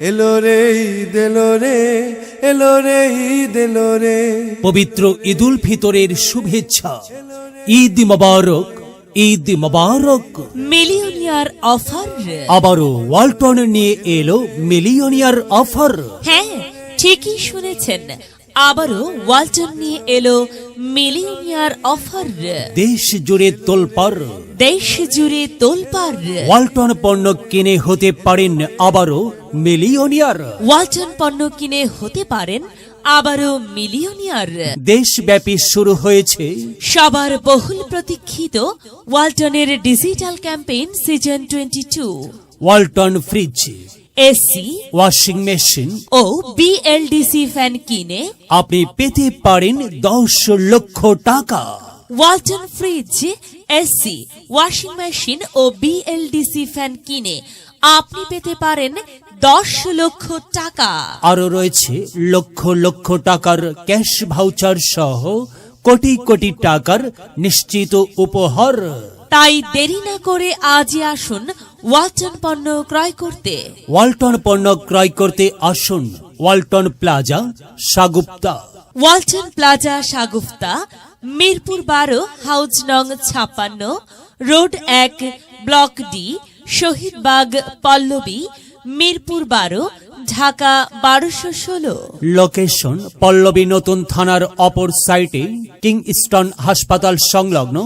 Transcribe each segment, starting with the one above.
এলো রে ঈদ এলো রে, এলো রে ঈদ এলো রে। পবিত্র ঈদুল ফিতরের শুভেচ্ছা। ঈদ মোবারক, ঈদ মোবারক। Millionaire offer. আবারও ওয়ালটন নিয়ে এলো মিলিয়নিয়ার অফার। হ্যাঁ, ঠিকই শুনেছেন, আবারও ওয়ালটন নিয়ে এলো মিলিয়নিয়ার অফার। দেশ জুড়ে তোলপাড়, দেশ জুড়ে তোলপাড়। ওয়ালটন পণ্য কিনে হতে পারেন আবারও মিলিয়নিয়ার। ওয়ালটন পণ্য কিনে হতে পারেন আবারও মিলিয়নিয়ার। দেশব্যাপী শুরু হয়েছে সবার বহুল প্রতীক্ষিত ওয়ালটনের digital campaign season 22। Walton fridge, AC washing machine ও বিএলডিসি ফ্যান কিনে আপনি পেতে পারেন 10 লক্ষ টাকা। Walton fridge, AC, washing machine ও বিএলডিসি ফ্যান কিনে আপনি পেতে পারেন 10 লক্ষ টাকা। আরো রয়েছে লক্ষ লক্ষ টাকার ক্যাশ ভাউচার সহ কোটি কোটি টাকার নিশ্চিত উপহার। তাই দেরি না করে আজই আসুন ওয়ালটন পণ্য ক্রয় করতে। ওয়ালটন পণ্য ক্রয় করতে আসুন Walton Plaza, Shagufta. Walton Plaza, Shagufta, Mirpur 12, house নং 56, road 1, block D, Shahidbag, Pallabi, Mirpur 12, Dhaka 1216। Location Pallabi নতুন থানার অপর সাইটে, কিংস্টন হাসপাতাল সংলগ্ন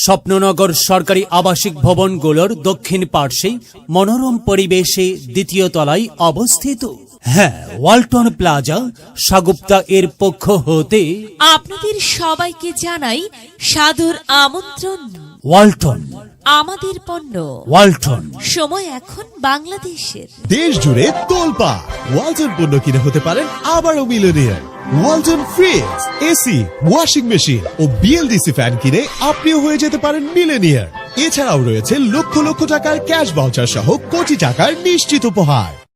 স্বপ্ননগর সরকারি আবাসিক ভবনগুলোর দক্ষিণ পার্শ্বে মনোরম পরিবেশে দ্বিতীয় তলায় অবস্থিত। হ্যাঁ, ওয়ালটন প্লাজা, সাগুপ্তা এর পক্ষ হতে আপনাদের সবাইকে জানাই সাদর আমন্ত্রণ। ওয়ালটন, আমাদের পণ্য। ওয়ালটন। সময় এখন বাংলাদেশের। দেশ জুড়ে তোলপা ওয়ালটন পণ্য কিনে হতে পারেন আবারও millionaire. Walton fridge, AC, washing machine ও বিএলডিসি ফ্যান কিনে আপনিও হয়ে যেতে পারেন মিলিয়নিয়ার। এছাড়াও রয়েছে লক্ষ লক্ষ টাকার ক্যাশ ভাউচার সহ কোটি টাকার নিশ্চিত উপহার।